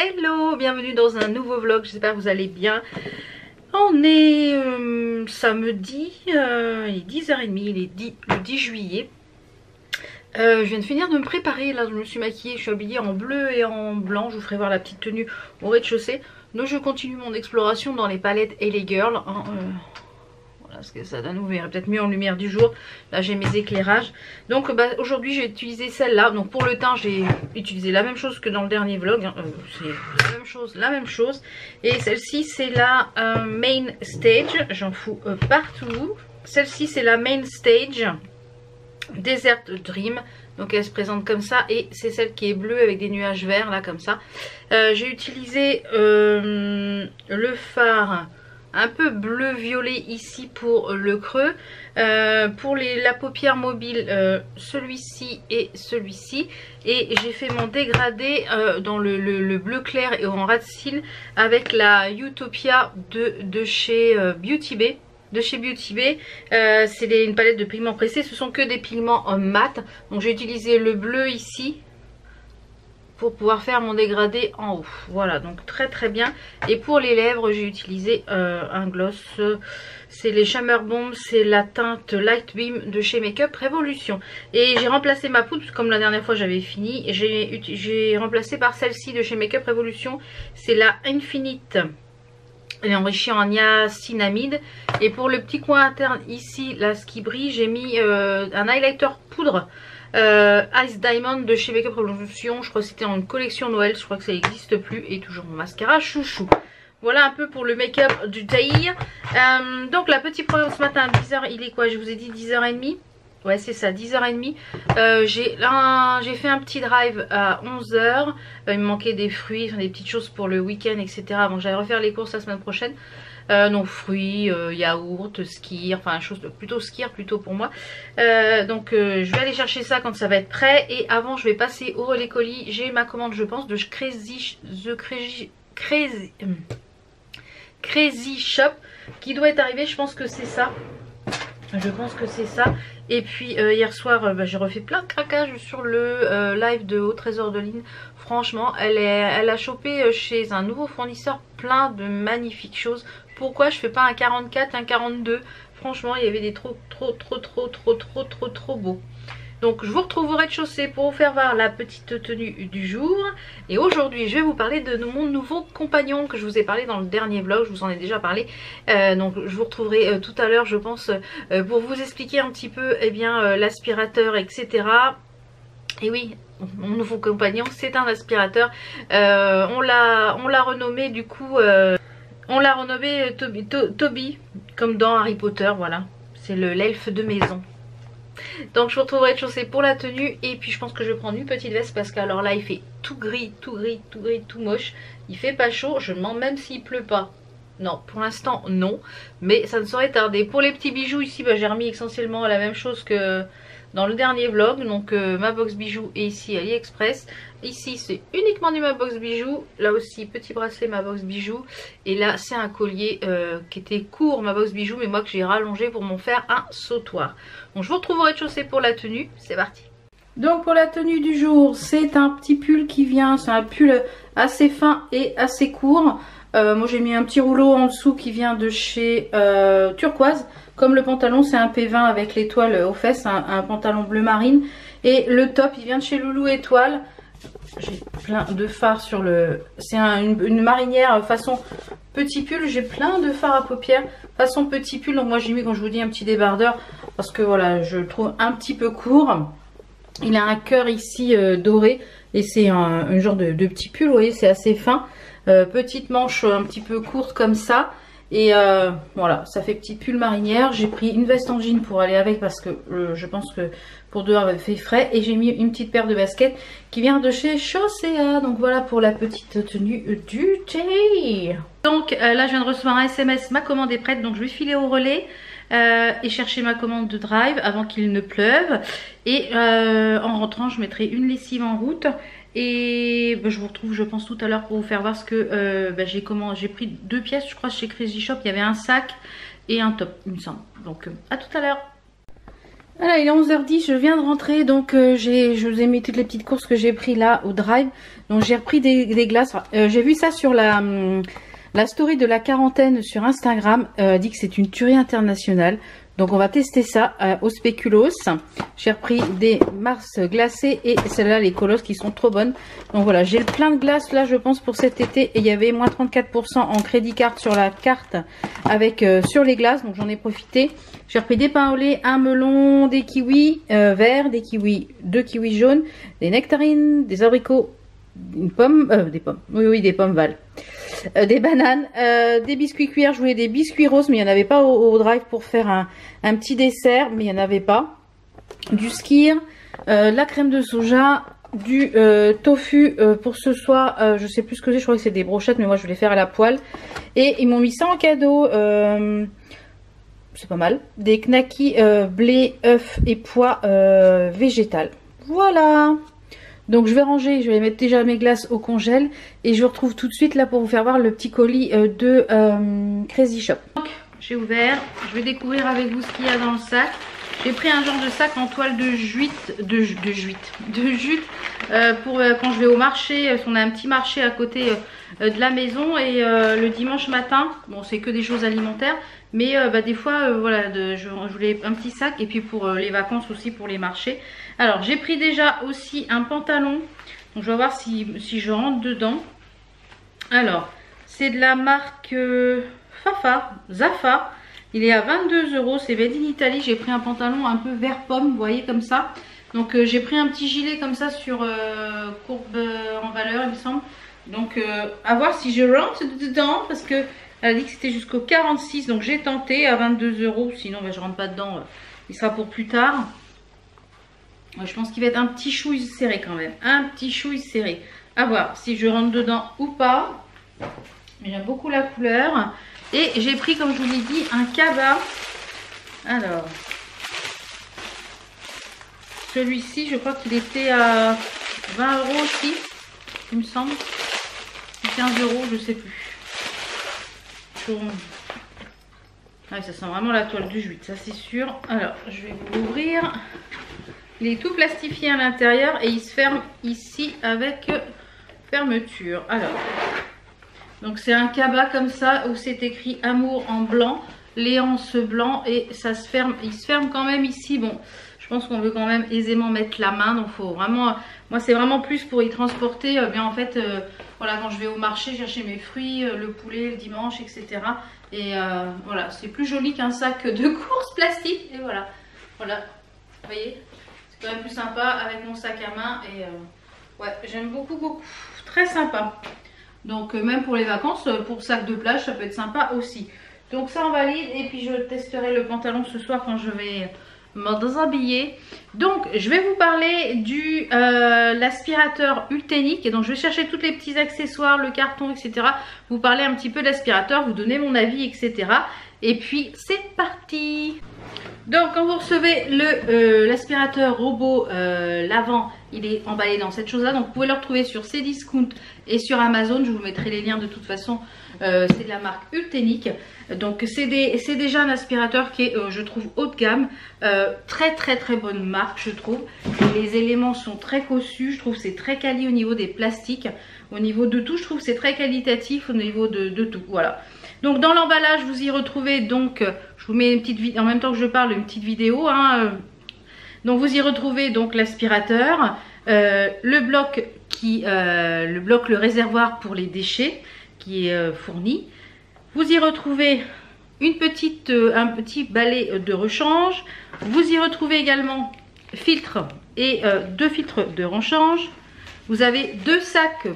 Hello, bienvenue dans un nouveau vlog, j'espère que vous allez bien. On est samedi, il est 10h30, il est le 10 juillet. Je viens de finir de me préparer, là je me suis maquillée, je suis habillée en bleu et en blanc, je vous ferai voir la petite tenue au rez-de-chaussée. Donc je continue mon exploration dans les palettes et les girls. Hein, voilà ce que ça donne, vous verrez peut-être mieux en lumière du jour. Là j'ai mes éclairages. Donc aujourd'hui j'ai utilisé celle-là. Donc pour le teint j'ai utilisé la même chose que dans le dernier vlog. Hein. C'est la même chose. Et celle-ci c'est la Main Stage. J'en fous partout. Celle-ci c'est la Main Stage Desert Dream. Donc elle se présente comme ça et c'est celle qui est bleue avec des nuages verts là comme ça. J'ai utilisé le fard un peu bleu violet ici pour le creux. Pour la paupière mobile, celui-ci et celui-ci. Et j'ai fait mon dégradé dans le bleu clair et en ras de cils avec la Utopia de chez Beauty Bay. C'est une palette de pigments pressés, ce sont que des pigments mat. Donc j'ai utilisé le bleu ici pour pouvoir faire mon dégradé en haut. Voilà, donc très très bien. Et pour les lèvres j'ai utilisé un gloss, c'est les Shimmer Bomb, c'est la teinte Light Beam de chez Makeup Revolution. Et j'ai remplacé ma poudre, comme la dernière fois j'avais fini, et j'ai remplacé par celle-ci de chez Makeup Revolution, c'est la Infinite. Elle est enrichie en niacinamide. Et pour le petit coin interne ici, là ce qui brille, j'ai mis un highlighter poudre Ice Diamond de chez Makeup Revolution. Je crois que c'était en une collection Noël, je crois que ça n'existe plus. Et toujours mon mascara chouchou. Voilà un peu pour le make-up du taille. Donc la petite programme ce matin à 10h, il est quoi? Je vous ai dit 10h30. Ouais c'est ça, 10h30. J'ai fait un petit drive à 11h. Il me manquait des fruits, des petites choses pour le week-end, etc. Avant que j'aille refaire les courses la semaine prochaine. Donc fruits, yaourt, skir, enfin chose plutôt skir plutôt pour moi. Donc je vais aller chercher ça quand ça va être prêt. Et avant je vais passer au relais colis. J'ai ma commande je pense de Crazy Shop qui doit être arrivée, je pense que c'est ça. Je pense que c'est ça. Et puis hier soir j'ai refait plein de craquages sur le live de Au Trésor de Lynn. Franchement elle a chopé chez un nouveau fournisseur plein de magnifiques choses. Pourquoi je fais pas un 44, un 42? Franchement il y avait des trop beaux. Donc je vous retrouve au rez-de-chaussée pour vous faire voir la petite tenue du jour. Et aujourd'hui je vais vous parler de mon nouveau compagnon que je vous ai parlé dans le dernier vlog. Je vous en ai déjà parlé. Donc je vous retrouverai tout à l'heure je pense pour vous expliquer un petit peu l'aspirateur etc. Et oui, mon nouveau compagnon c'est un aspirateur. On l'a renommé du coup... on l'a renommé Toby comme dans Harry Potter, voilà. C'est l'elfe de maison. Donc je vous retrouve au rez-de-chaussée pour la tenue. Et puis je pense que je vais prendre une petite veste parce qu'alors là il fait tout gris, tout moche. Il fait pas chaud, je me demande même s'il pleut pas. Non, pour l'instant non, mais ça ne saurait tarder. Pour les petits bijoux ici, j'ai remis essentiellement la même chose que dans le dernier vlog. Donc ma box bijoux est ici AliExpress. Ici c'est uniquement du ma box bijoux. Là aussi petit bracelet ma box bijoux. Et là c'est un collier qui était court ma box bijoux, mais moi que j'ai rallongé pour m'en faire un sautoir. Donc je vous retrouve au rez-de-chaussée pour la tenue. C'est parti. Donc pour la tenue du jour, c'est un petit pull qui vient, c'est un pull assez fin et assez court. Moi j'ai mis un petit rouleau en dessous qui vient de chez Turquoise. Comme le pantalon c'est un P20 avec l'étoile aux fesses, un pantalon bleu marine. Et le top il vient de chez Loulou Étoile. J'ai plein de fards sur le... C'est une marinière façon petit pull. J'ai plein de fards à paupières façon petit pull. Donc moi j'ai mis, quand je vous dis, un petit débardeur. Parce que voilà, je le trouve un petit peu court. Il a un cœur ici doré. Et c'est un genre de petit pull, vous voyez, c'est assez fin. Petite manche un petit peu courte comme ça. Et voilà, ça fait petit pull marinière. J'ai pris une veste en jean pour aller avec parce que je pense que pour dehors il fait frais. Et j'ai mis une petite paire de baskets qui vient de chez Chaussea. Donc voilà pour la petite tenue du thé. Donc là je viens de recevoir un SMS, ma commande est prête. Donc je vais filer au relais et chercher ma commande de drive avant qu'il ne pleuve. Et en rentrant je mettrai une lessive en route. Et je vous retrouve je pense tout à l'heure pour vous faire voir ce que j'ai pris 2 pièces je crois chez Crazy Shop. Il y avait un sac et un top il me semble. Donc à tout à l'heure. Voilà, il est 11h10, je viens de rentrer, donc je vous ai mis toutes les petites courses que j'ai pris là au drive. Donc j'ai repris des glaces. J'ai vu ça sur la story de la quarantaine sur Instagram. Dit que c'est une tuerie internationale. Donc on va tester ça au spéculoos. J'ai repris des Mars glacées et celles-là, les colosses, qui sont trop bonnes. Donc voilà, j'ai plein de glaces là, je pense, pour cet été. Et il y avait moins 34% en crédit card sur la carte avec sur les glaces. Donc j'en ai profité. J'ai repris des pains au lait, un melon, des kiwis verts, des kiwis, 2 kiwis jaunes, des nectarines, des abricots, une pomme, des pommes. Oui, des pommes Val. Des bananes, des biscuits cuillères. Je voulais des biscuits roses, mais il n'y en avait pas au drive pour faire un petit dessert, mais il n'y en avait pas. Du skyr, la crème de soja, du tofu pour ce soir. Je sais plus ce que c'est, je crois que c'est des brochettes, mais moi je vais les faire à la poêle. Et ils m'ont mis ça en cadeau. C'est pas mal. Des knackis blé, œufs et pois végétal. Voilà. Donc je vais ranger, je vais mettre déjà mes glaces au congèle et je vous retrouve tout de suite là pour vous faire voir le petit colis de Crazy Shop. Donc j'ai ouvert, je vais découvrir avec vous ce qu'il y a dans le sac. J'ai pris un genre de sac en toile de jute pour quand je vais au marché. On a un petit marché à côté de la maison et le dimanche matin, bon c'est que des choses alimentaires, mais des fois voilà, je voulais un petit sac et puis pour les vacances aussi, pour les marchés. Alors j'ai pris déjà aussi un pantalon, donc je vais voir si je rentre dedans. Alors c'est de la marque Zafa. Il est à 22 €, c'est made in Italy. J'ai pris un pantalon un peu vert pomme, vous voyez, comme ça. Donc j'ai pris un petit gilet comme ça sur courbe en valeur, il me semble. Donc à voir si je rentre dedans, parce que elle a dit que c'était jusqu'au 46, donc j'ai tenté à 22 €. Sinon je rentre pas dedans, il sera pour plus tard. Je pense qu'il va être un petit chouille serré quand même, un petit chouille serré. À voir si je rentre dedans ou pas. Mais j'aime beaucoup la couleur. Et j'ai pris, comme je vous l'ai dit, un cabas. Alors, celui-ci, je crois qu'il était à 20 € aussi, il me semble. 15 €, je sais plus. Ah, ça sent vraiment la toile du juif, ça c'est sûr. Alors, je vais vous l'ouvrir. Il est tout plastifié à l'intérieur et il se ferme ici avec fermeture. Alors... donc c'est un cabas comme ça où c'est écrit amour en blanc, Léance blanc, et ça se ferme, il se ferme quand même ici. Bon, je pense qu'on veut quand même aisément mettre la main, donc faut vraiment, moi c'est vraiment plus pour y transporter. Bien en fait, voilà, quand je vais au marché chercher mes fruits, le poulet le dimanche, etc. Et voilà, c'est plus joli qu'un sac de course plastique. Et voilà, vous voyez, c'est quand même plus sympa avec mon sac à main. Et ouais, j'aime beaucoup, très sympa. Donc même pour les vacances, pour sac de plage, ça peut être sympa aussi. Donc ça on valide, et puis je testerai le pantalon ce soir quand je vais me déshabiller. Donc je vais vous parler du l'aspirateur Ultenic. Et donc je vais chercher tous les petits accessoires, le carton, etc. Vous parler un petit peu de l'aspirateur, vous donner mon avis, etc. Et puis c'est parti. Donc quand vous recevez l'aspirateur robot lavant, il est emballé dans cette chose là. Donc vous pouvez le retrouver sur Cdiscount et sur Amazon. Je vous mettrai les liens de toute façon. C'est de la marque Ultenic. Donc c'est déjà un aspirateur qui est je trouve haut de gamme. Très bonne marque je trouve. Et les éléments sont très cossus. Je trouve c'est très quali au niveau des plastiques. Au niveau de tout, je trouve c'est très qualitatif au niveau de tout. Voilà. Donc dans l'emballage, vous y retrouvez, donc je vous mets une petite vidéo en même temps que je parle, une petite vidéo. Donc vous y retrouvez donc l'aspirateur, le bloc le réservoir pour les déchets qui est fourni. Vous y retrouvez un petit balai de rechange. Vous y retrouvez également filtre et 2 filtres de rechange. Vous avez 2 sacs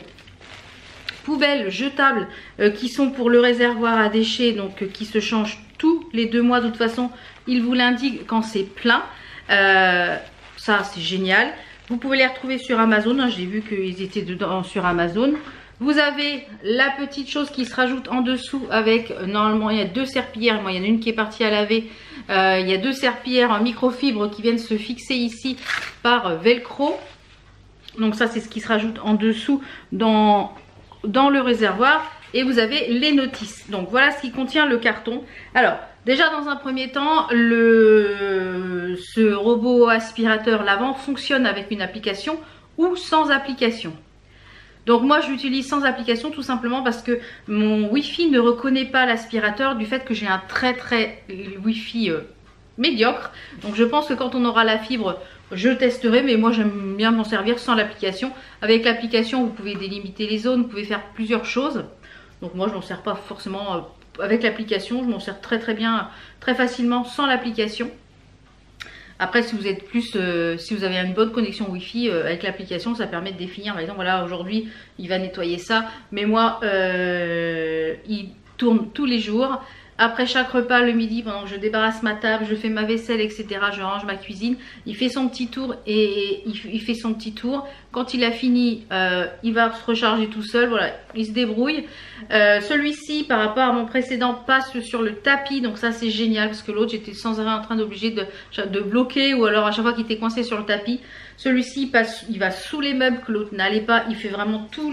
poubelles jetables qui sont pour le réservoir à déchets, donc qui se changent tous les 2 mois. De toute façon, il vous l'indique quand c'est plein. Ça c'est génial. Vous pouvez les retrouver sur Amazon. J'ai vu qu'ils étaient dedans sur Amazon. Vous avez la petite chose qui se rajoute en dessous avec, normalement il y a 2 serpillères. Moi il y en a une qui est partie à laver. Il y a 2 serpillères en microfibre qui viennent se fixer ici par velcro. Donc ça c'est ce qui se rajoute en dessous dans le réservoir. et vous avez les notices. Donc voilà ce qui contient le carton. Alors déjà dans un premier temps, ce robot aspirateur lavant fonctionne avec une application ou sans application. Donc moi je l'utilise sans application tout simplement parce que mon Wi-Fi ne reconnaît pas l'aspirateur du fait que j'ai un très Wi-Fi médiocre. Donc je pense que quand on aura la fibre, je testerai, mais moi j'aime bien m'en servir sans l'application. Avec l'application vous pouvez délimiter les zones, vous pouvez faire plusieurs choses. Donc moi je m'en sers pas forcément avec l'application, je m'en sers très bien, très facilement sans l'application. Après si vous êtes plus, si vous avez une bonne connexion Wi-Fi avec l'application, ça permet de définir par exemple voilà aujourd'hui il va nettoyer ça, mais moi il tourne tous les jours. Après chaque repas le midi, pendant que je débarrasse ma table, je fais ma vaisselle, etc. Je range ma cuisine. Il fait son petit tour et il fait son petit tour. Quand il a fini, il va se recharger tout seul. Voilà, il se débrouille. Celui-ci, par rapport à mon précédent, passe sur le tapis. Donc ça, c'est génial parce que l'autre, j'étais sans arrêt en train d'obliger de bloquer ou alors à chaque fois qu'il était coincé sur le tapis. Celui-ci passe, il va sous les meubles que l'autre n'allait pas. Il fait vraiment tous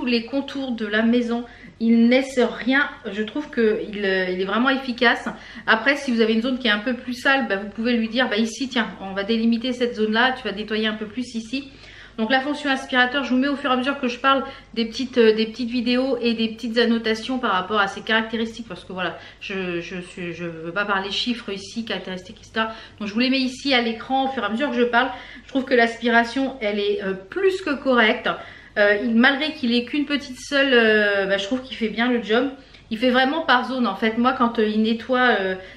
les contours de la maison. Il ne laisse rien, je trouve qu'il est vraiment efficace. Après si vous avez une zone qui est un peu plus sale, bah, vous pouvez lui dire bah, ici tiens on va délimiter cette zone là, tu vas nettoyer un peu plus ici. Donc la fonction aspirateur, je vous mets au fur et à mesure que je parle des petites vidéos et des petites annotations par rapport à ses caractéristiques. Parce que voilà, je veux pas parler chiffres ici, caractéristiques, etc. Donc je vous les mets ici à l'écran au fur et à mesure que je parle. Je trouve que l'aspiration elle est plus que correcte. Malgré qu'il ait qu'une petite seule, je trouve qu'il fait bien le job. Il fait vraiment par zone en fait. Moi quand il nettoie,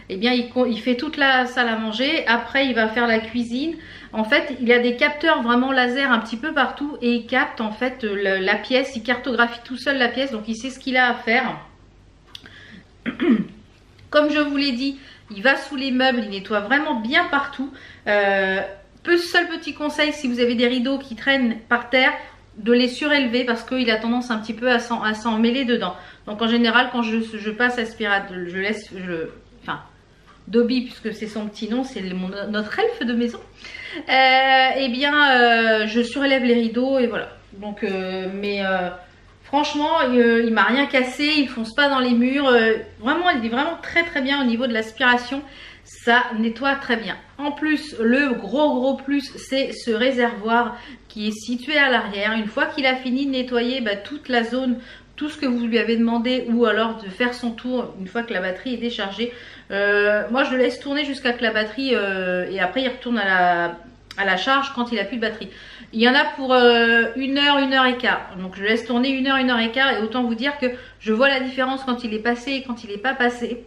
eh bien il fait toute la salle à manger. Après il va faire la cuisine. En fait il y a des capteurs vraiment laser un petit peu partout. Et il capte en fait la pièce. Il cartographie tout seul la pièce. Donc il sait ce qu'il a à faire. Comme je vous l'ai dit, il va sous les meubles. Il nettoie vraiment bien partout. Seul petit conseil, si vous avez des rideaux qui traînent par terre, de les surélever parce qu'il a tendance un petit peu à s'en mêler dedans. Donc en général quand je passe aspirateur, Dobby puisque c'est son petit nom, c'est notre elfe de maison, je surélève les rideaux et voilà. Donc franchement il m'a rien cassé, il fonce pas dans les murs, vraiment il est vraiment très bien au niveau de l'aspiration. Ça nettoie très bien. En plus, le gros plus, c'est ce réservoir qui est situé à l'arrière. Une fois qu'il a fini de nettoyer toute la zone, tout ce que vous lui avez demandé, ou alors de faire son tour une fois que la batterie est déchargée. Moi, je le laisse tourner jusqu'à que la batterie, et après il retourne à la charge quand il n'a plus de batterie. Il y en a pour 1 heure et quart. Donc je laisse tourner 1 heure et quart, et autant vous dire que je vois la différence quand il est passé et quand il n'est pas passé.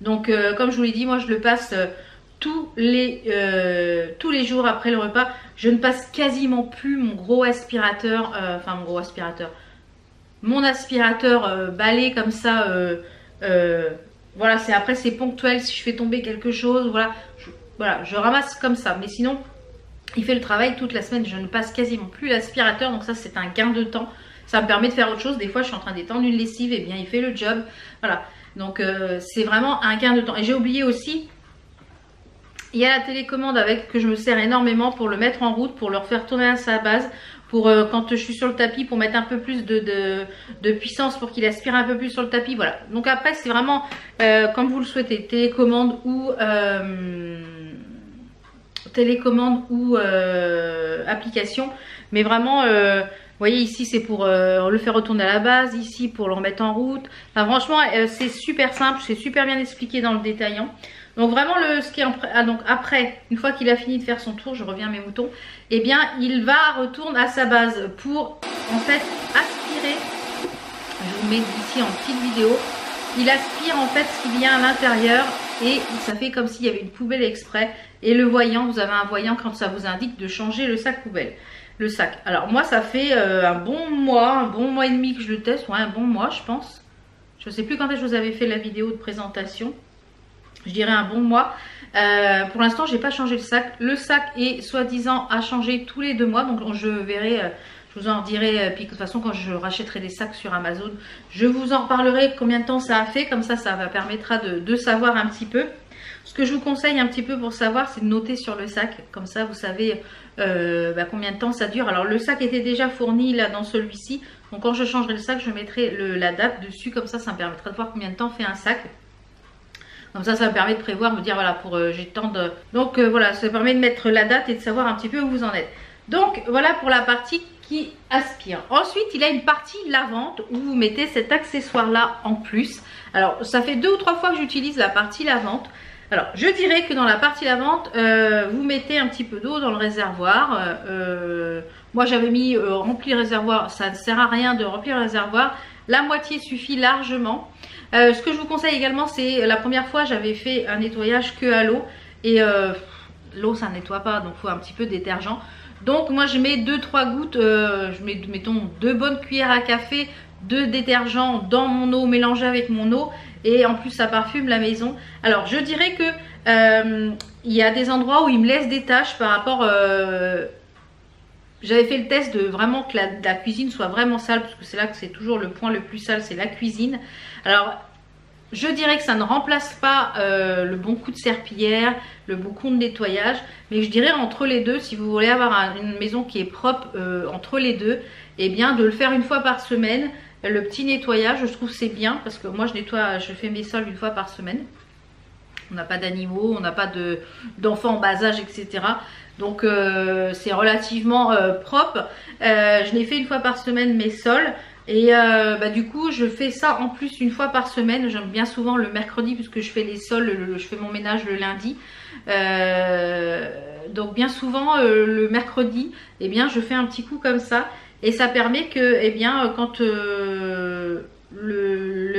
Donc comme je vous l'ai dit, moi je le passe tous les jours après le repas. Je ne passe quasiment plus mon gros aspirateur, mon aspirateur balai comme ça. Voilà, après c'est ponctuel si je fais tomber quelque chose. Voilà, je ramasse comme ça. Mais sinon, il fait le travail toute la semaine. Je ne passe quasiment plus l'aspirateur. Donc ça c'est un gain de temps. Ça me permet de faire autre chose. Des fois je suis en train d'étendre une lessive, et bien il fait le job. Voilà. Donc c'est vraiment un gain de temps. Et j'ai oublié aussi, il y a la télécommande avec que je me sers énormément pour le mettre en route, pour le refaire tourner à sa base, pour quand je suis sur le tapis, pour mettre un peu plus de puissance, pour qu'il aspire un peu plus sur le tapis. Voilà. Donc après c'est vraiment comme vous le souhaitez, télécommande ou application. Mais vraiment vous voyez ici c'est pour le faire retourner à la base, ici pour le remettre en route. Enfin franchement c'est super simple, c'est super bien expliqué dans le détaillant. Donc vraiment donc après, une fois qu'il a fini de faire son tour, je reviens à mes moutons, et bien il retourne à sa base pour en fait aspirer. Je vous mets ici en petite vidéo. Il aspire en fait ce qu'il y a à l'intérieur et ça fait comme s'il y avait une poubelle exprès. Et le voyant, vous avez un voyant quand ça vous indique de changer le sac poubelle. Le sac. Alors moi ça fait un bon mois et demi que je le teste, ouais un bon mois je pense. Je sais plus quand est-ce que je vous avais fait la vidéo de présentation. Je dirais un bon mois. Pour l'instant j'ai pas changé le sac. Le sac est soi-disant à changer tous les 2 mois. Donc je verrai, je vous en dirai. Puis de toute façon quand je rachèterai des sacs sur Amazon, je vous en reparlerai combien de temps ça a fait. Comme ça permettra de savoir un petit peu. Ce que je vous conseille un petit peu pour savoir, c'est de noter sur le sac. Comme ça, vous savez combien de temps ça dure. Alors, le sac était déjà fourni là dans celui-ci. Donc quand je changerai le sac, je mettrai la date dessus, comme ça me permettra de voir combien de temps fait un sac. Comme ça me permet de prévoir, me dire voilà, pour j'ai tant de... Donc voilà, ça permet de mettre la date et de savoir un petit peu où vous en êtes. Donc voilà pour la partie qui aspire. Ensuite, il y a une partie lavante où vous mettez cet accessoire là en plus. Alors ça fait 2 ou 3 fois que j'utilise la partie lavante. Alors je dirais que dans la partie lavante, vous mettez un petit peu d'eau dans le réservoir. Moi j'avais mis rempli le réservoir, ça ne sert à rien de remplir le réservoir. La moitié suffit largement. Ce que je vous conseille également, c'est la première fois j'avais fait un nettoyage que à l'eau. Et l'eau ça ne nettoie pas, donc il faut un petit peu de détergent. Donc moi je mets 2-3 gouttes, je mets mettons 2 bonnes cuillères à café de détergent dans mon eau mélangée avec mon eau. Et en plus ça parfume la maison. Alors je dirais que il y a des endroits où il me laisse des taches par rapport... J'avais fait le test de vraiment que la cuisine soit vraiment sale, parce que c'est là que c'est toujours le point le plus sale, c'est la cuisine. Alors je dirais que ça ne remplace pas le bon coup de serpillière, le bon coup de nettoyage, mais je dirais entre les deux, si vous voulez avoir une maison qui est propre entre les deux, et bien de le faire une fois par semaine. Le petit nettoyage, je trouve c'est bien, parce que moi je fais mes sols une fois par semaine. On n'a pas d'animaux, on n'a pas d'enfants en bas âge, etc. Donc c'est relativement propre. Je l'ai fait une fois par semaine mes sols. Et du coup je fais ça en plus une fois par semaine. J'aime bien souvent le mercredi puisque je fais les sols, je fais mon ménage le lundi. Donc bien souvent le mercredi, eh bien, je fais un petit coup comme ça. Et ça permet que, eh bien, quand le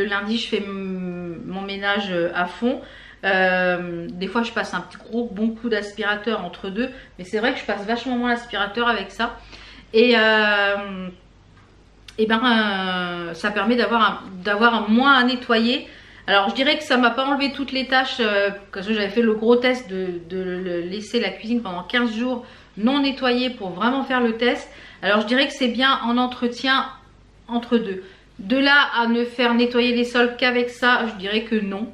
lundi je fais mon ménage à fond, des fois je passe un petit bon coup d'aspirateur entre deux, mais c'est vrai que je passe vachement moins l'aspirateur avec ça. Et ça permet d'avoir moins à nettoyer. Alors je dirais que ça m'a pas enlevé toutes les tâches, parce que j'avais fait le gros test de laisser la cuisine pendant 15 jours non nettoyée pour vraiment faire le test. Alors je dirais que c'est bien en entretien entre deux. De là à ne faire nettoyer les sols qu'avec ça, je dirais que non.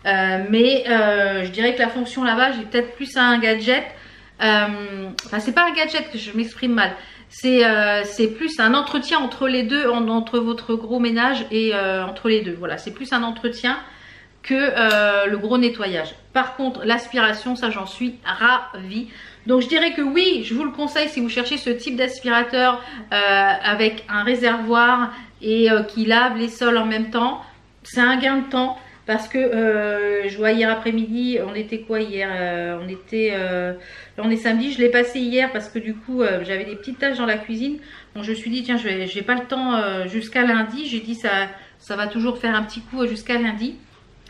Je dirais que la fonction lavage est peut-être plus un gadget. Enfin c'est pas un gadget, que je m'exprime mal. C'est plus un entretien entre les deux, entre votre gros ménage et entre les deux. Voilà, c'est plus un entretien que le gros nettoyage. Par contre l'aspiration, ça j'en suis ravie. Donc je dirais que oui, je vous le conseille si vous cherchez ce type d'aspirateur avec un réservoir et qui lave les sols en même temps. C'est un gain de temps parce que je vois hier après-midi, on était quoi hier, on est samedi, je l'ai passé hier parce que du coup j'avais des petites tâches dans la cuisine. Donc je me suis dit tiens, j'ai pas le temps jusqu'à lundi. J'ai dit ça va toujours faire un petit coup jusqu'à lundi.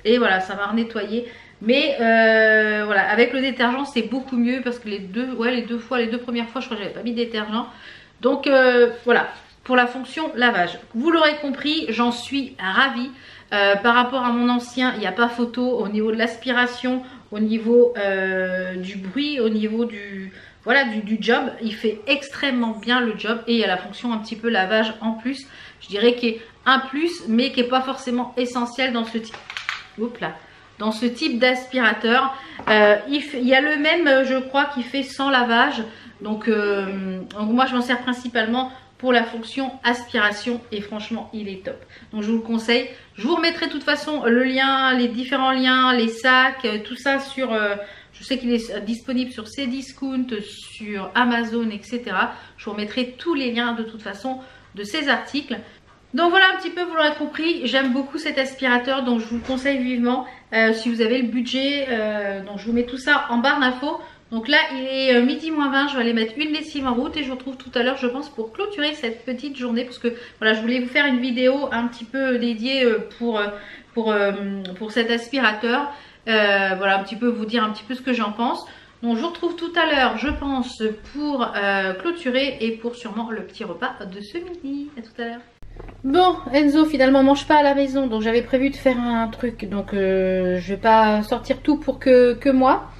Et voilà, ça va renettoyer. Mais voilà, avec le détergent c'est beaucoup mieux parce que les deux premières fois je crois que j'avais pas mis de détergent. Donc voilà, pour la fonction lavage. Vous l'aurez compris, j'en suis ravie. Par rapport à mon ancien, il n'y a pas photo au niveau de l'aspiration, au niveau du bruit, au niveau du job. Il fait extrêmement bien le job et il y a la fonction un petit peu lavage en plus. Je dirais qu'il est un plus mais qui n'est pas forcément essentiel dans ce type. Oups là. Dans ce type d'aspirateur, il y a le même je crois qui fait sans lavage, donc moi je m'en sers principalement pour la fonction aspiration et franchement il est top, donc je vous le conseille. Je vous remettrai de toute façon le lien, les différents liens, les sacs, tout ça sur je sais qu'il est disponible sur Cdiscount, sur Amazon, etc. Je vous remettrai tous les liens de toute façon de ces articles. Donc voilà un petit peu, vous l'aurez compris, j'aime beaucoup cet aspirateur, donc je vous le conseille vivement si vous avez le budget. Donc je vous mets tout ça en barre d'infos. Donc là il est midi moins 20, je vais aller mettre une lessive en route et je vous retrouve tout à l'heure je pense pour clôturer cette petite journée. Parce que voilà, je voulais vous faire une vidéo un petit peu dédiée pour cet aspirateur. Voilà, un petit peu vous dire un petit peu ce que j'en pense. Donc je vous retrouve tout à l'heure je pense pour clôturer et pour sûrement le petit repas de ce midi. À tout à l'heure. Bon, Enzo finalement mange pas à la maison, donc j'avais prévu de faire un truc, donc je vais pas sortir tout pour que moi.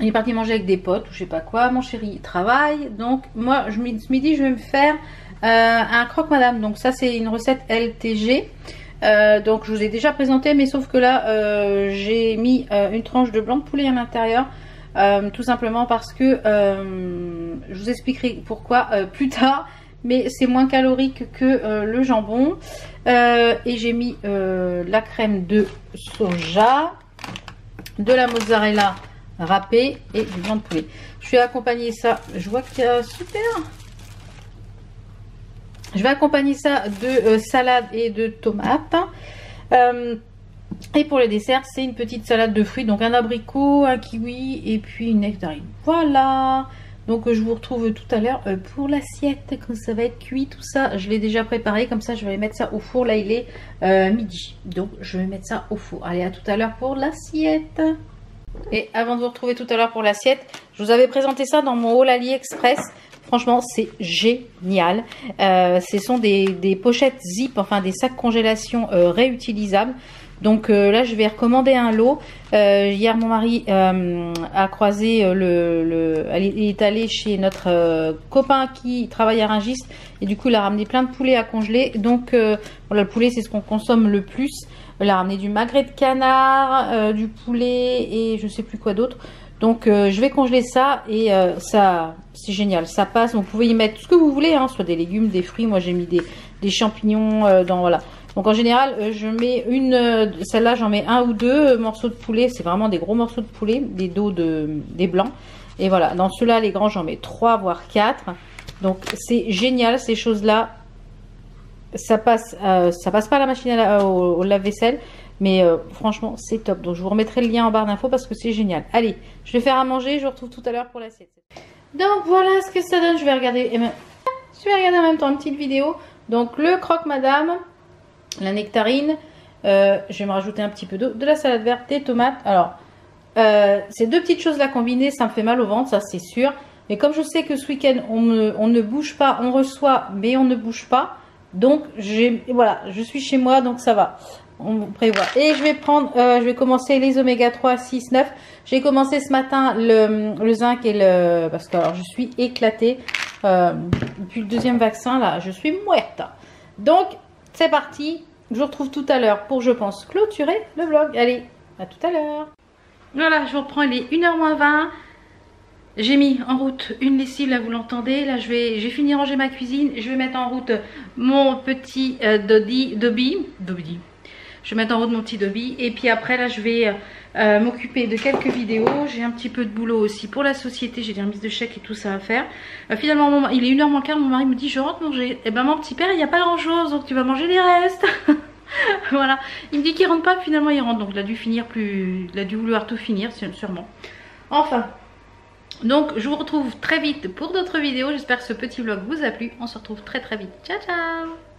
Il est parti manger avec des potes ou je sais pas quoi, mon chéri travaille, donc moi ce midi je vais me faire un croque-madame, donc ça c'est une recette LTG. Donc je vous ai déjà présenté, mais sauf que là j'ai mis une tranche de blanc de poulet à l'intérieur. Tout simplement parce que je vous expliquerai pourquoi plus tard. mais c'est moins calorique que le jambon. Et j'ai mis la crème de soja, de la mozzarella râpée et du blanc de poulet. Je vais accompagner ça, je vois qu'il y a super. Je vais accompagner ça de salade et de tomates. Et pour le dessert, c'est une petite salade de fruits, donc un abricot, un kiwi et puis une nectarine. Voilà. Donc je vous retrouve tout à l'heure pour l'assiette, quand ça va être cuit tout ça. Je l'ai déjà préparé, comme ça je vais mettre ça au four. Là il est midi, donc je vais mettre ça au four. Allez, à tout à l'heure pour l'assiette. Et avant de vous retrouver tout à l'heure pour l'assiette, je vous avais présenté ça dans mon haul AliExpress. Franchement, c'est génial. Ce sont des pochettes zip, enfin des sacs congélation réutilisables. Donc là, je vais recommander un lot. Hier, mon mari a croisé il est allé chez notre copain qui travaille à Rungis. Et du coup, il a ramené plein de poulets à congeler. Donc, voilà, le poulet, c'est ce qu'on consomme le plus. Il a ramené du magret de canard, du poulet et je sais plus quoi d'autre. Donc je vais congeler ça et ça c'est génial, ça passe. Vous pouvez y mettre tout ce que vous voulez, hein, soit des légumes, des fruits. Moi j'ai mis des champignons dans, voilà. Donc en général je mets celle-là j'en mets un ou deux morceaux de poulet. C'est vraiment des gros morceaux de poulet, des dos des blancs. Et voilà, dans ceux-là les grands j'en mets 3 voire 4. Donc c'est génial ces choses-là. Ça passe pas à la machine au lave-vaisselle. Mais franchement, c'est top. Donc, je vous remettrai le lien en barre d'infos parce que c'est génial. Allez, je vais faire à manger. Je vous retrouve tout à l'heure pour l'assiette. Donc, voilà ce que ça donne. Je vais regarder en même temps une petite vidéo. Donc, le croque-madame, la nectarine. Je vais me rajouter un petit peu d'eau, de la salade verte, des tomates. Alors, ces deux petites choses-là combinées, ça me fait mal au ventre, ça c'est sûr. Mais comme je sais que ce week-end, on ne bouge pas, on reçoit, mais on ne bouge pas. Donc, voilà, je suis chez moi, donc ça va. On prévoit. Et je vais commencer les oméga 3, 6, 9. J'ai commencé ce matin le zinc et parce que alors, je suis éclatée. Depuis le deuxième vaccin, là, je suis mouette. Donc, c'est parti. Je vous retrouve tout à l'heure pour, je pense, clôturer le vlog. Allez, à tout à l'heure. Voilà, je vous reprends, il est 1h moins 20. J'ai mis en route une lessive, là vous l'entendez. Là j'ai fini de ranger ma cuisine. Je vais mettre en route mon petit Dobby. Je vais mettre en route mon petit Dobby. Et puis après là je vais m'occuper de quelques vidéos. J'ai un petit peu de boulot aussi pour la société. J'ai des remises de chèques et tout ça à faire. Finalement il est 1h moins 15. Mon mari me dit je rentre manger. Et ben mon petit père il n'y a pas grand chose. Donc tu vas manger les restes. Voilà. Il me dit qu'il rentre pas. Finalement il rentre. Donc il a dû finir il a dû vouloir tout finir sûrement. Enfin. Donc je vous retrouve très vite pour d'autres vidéos. J'espère que ce petit vlog vous a plu. On se retrouve très vite. Ciao ciao.